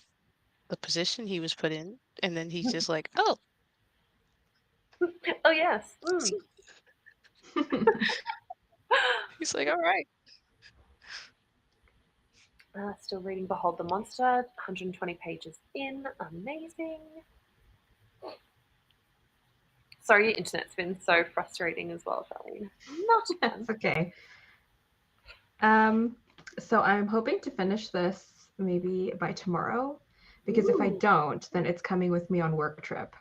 the position he was put in, and then he's just like, oh, Oh, yes. he's like, all right. Still reading Behold the Monster, 120 pages in. Amazing. Sorry, your internet's been so frustrating as well, Charlene. Not fun. That's okay. So I'm hoping to finish this maybe by tomorrow, because if I Ooh. don't, then it's coming with me on work trip,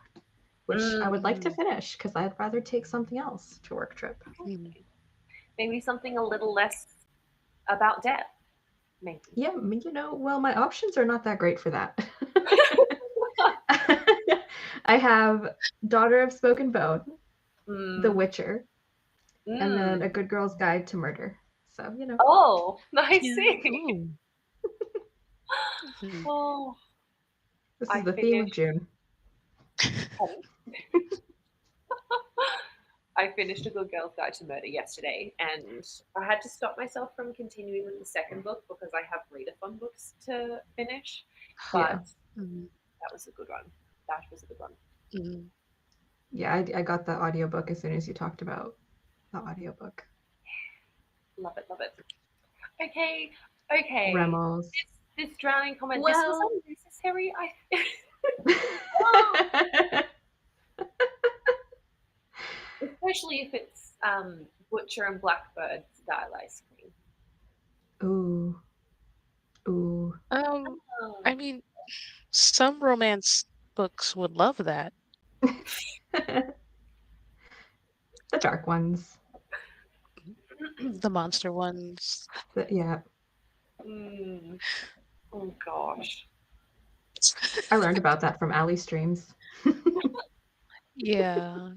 which I would like to Mm. finish because I'd rather take something else to work trip. Mm. Maybe something a little less about death. Maybe. Yeah, well, my options are not that great for that. I have Daughter of Smoke and Bone, The Witcher, and then A Good Girl's Guide to Murder. So, Oh, I Yeah. see. Ooh. Mhm. Oh, This I is the theme of finished- June. I finished A Good Girl's Guide to Murder yesterday, and I had to stop myself from continuing with the second book because I have readathon books to finish. But Mhm. that was a good one. That was a good one. Mhm. Yeah, I got the audiobook as soon as you talked about the audiobook. Love it, love it. Okay. Remmels. This drowning comment. Well- This was unnecessary. Especially if it's Butcher and Blackbird style ice cream. Ooh. Oh. I mean, some romance books would love that. The dark ones. The monster ones. Yeah. Oh gosh. I learned about that from Ali streams. Yeah.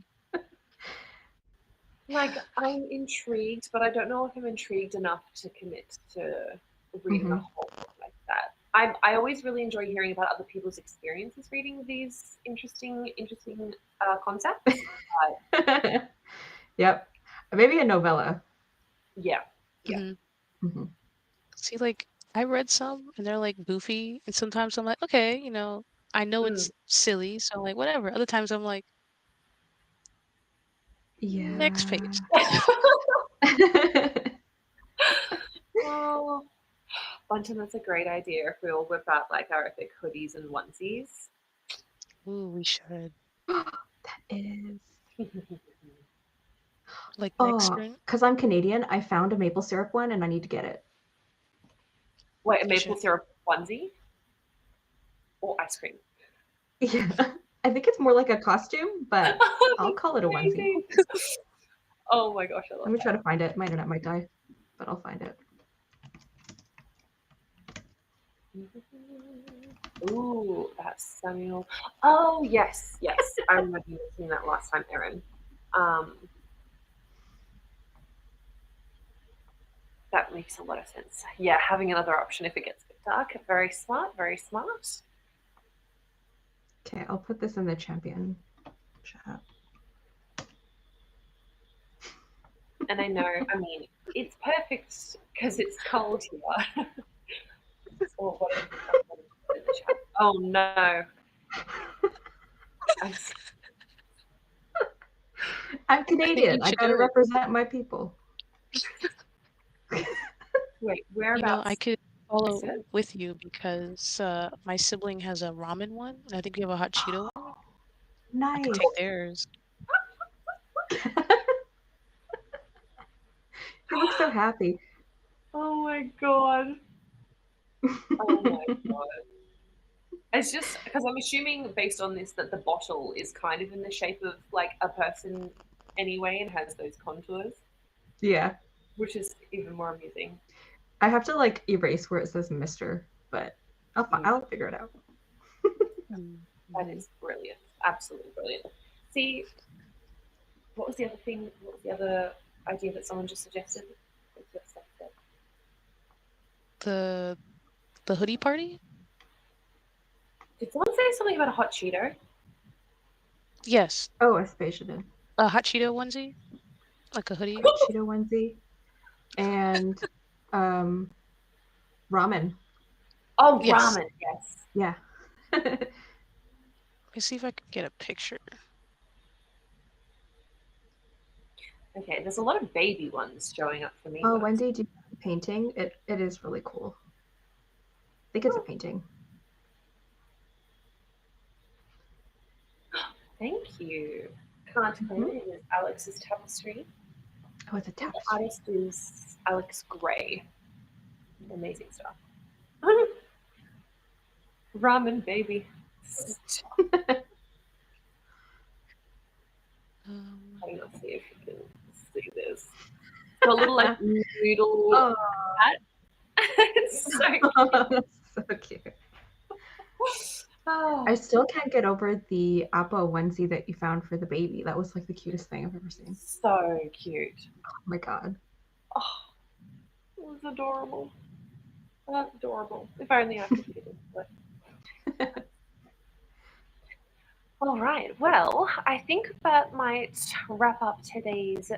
Like, I'm intrigued, but I don't know if I'm intrigued enough to commit to reading a whole book like that. I always really enjoy hearing about other people's experiences reading these interesting concepts. Yep. Maybe a novella. Yeah. Mhm. Mhm. See, like, I read some and they're like goofy, and sometimes I'm like, okay, I know it's silly, so I'm like, whatever. Other times I'm like, Yeah. next page. Oh, Bunton, that's a great idea if we all whip out like our epic hoodies and onesies. Ooh, we should. That is. Like next Oh, spring. because I'm Canadian, I found a maple syrup one and I need to get it. Wait, a You maple should. syrup onesie? Or ice cream? Yeah. I think it's more like a costume, but I'll call it a onesie. Amazing. Oh my gosh, I love Let me that. try to find it. My internet might die, but I'll find it. Ooh, that's Samuel. Oh yes, yes. I remember you mentioning that last time, Erin. That makes a lot of sense. Yeah, having another option if it gets a bit dark. Very smart, very smart. Okay, I'll put this in the champion chat. And I know, it's perfect because it's cold here. Or whatever in the chat. Oh no. I'm Canadian. I should gotta do it. represent my people. Wait, whereabouts? I could follow is it? with you because my sibling has a ramen one, and I think we have a hot Cheeto one. I Nice. could take theirs. He looks so happy. Oh my god. Oh my god. It's just because I'm assuming based on this that the bottle is kind of in the shape of like a person anyway and has those contours, Yeah. which is even more amusing. I have to like erase where it says Mr., but I'll figure it out. That is brilliant. Absolutely brilliant. See, what was the other thing? What was the other idea that someone just suggested? What's the other stuff there? The hoodie party? Did someone say something about a hot Cheeto? Yes. Oh, Aspasia did. A hot Cheeto onesie? Like a hoodie? Cheeto onesie. And ramen. Oh, Yes. ramen, yes. Yeah. Let me see if I can get a picture. Okay, there's a lot of baby ones showing up for me. Oh, but- Wendy, do you have a painting? It is really cool. I think it's a painting. Thank you. Can't claim it is Alex's tapestry. Oh, it's a The tapestry. artist is Alex Gray. Amazing stuff. Ramen, baby. I don't see if you can see this. Got a little like noodle Oh, hat. It's so cute. that's so cute. Oh, I still can't get over the Appa onesie that you found for the baby. That was like the cutest thing I've ever seen. so cute. Oh my god. Oh, it was adorable. That's adorable. If only I could fit it. But... All right. Well, I think that might wrap up today's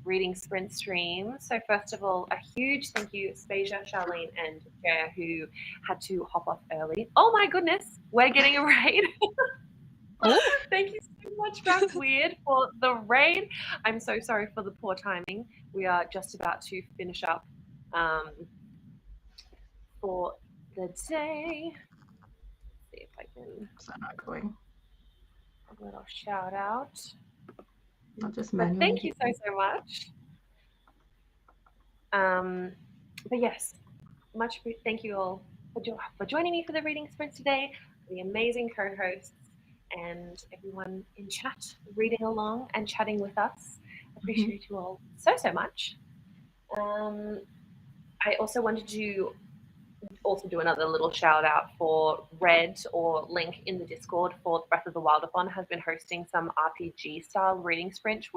reading sprint stream. So first of all, a huge thank you, Spasia, Charlene, and Jaya, who had to hop off early. Oh my goodness, we're getting a raid. Thank you so much, That's Weird, for the raid. I'm so sorry for the poor timing. We are just about to finish up for the day. Let's see if I can Is that not going? a little shout out. I'll just But manually. thank you so much. But yes, thank you all for joining me for the reading sprint today, the amazing co-hosts, and everyone in chat reading along and chatting with us. Appreciate you all so much. I also wanted to also do another little shout out for Red or Link in the Discord for Breath of the Wildathon has been hosting some RPG style reading sprints,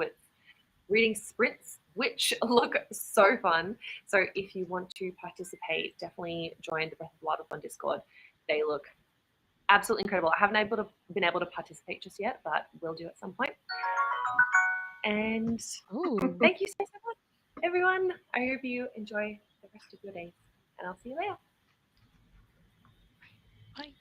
which look so fun. So if you want to participate, definitely join the Breath of the Wildathon Discord. They look absolutely incredible. I haven't been able to participate just yet, but will do at some point. And thank you so much, everyone. I hope you enjoy the rest of your day, and I'll see you later. Bye.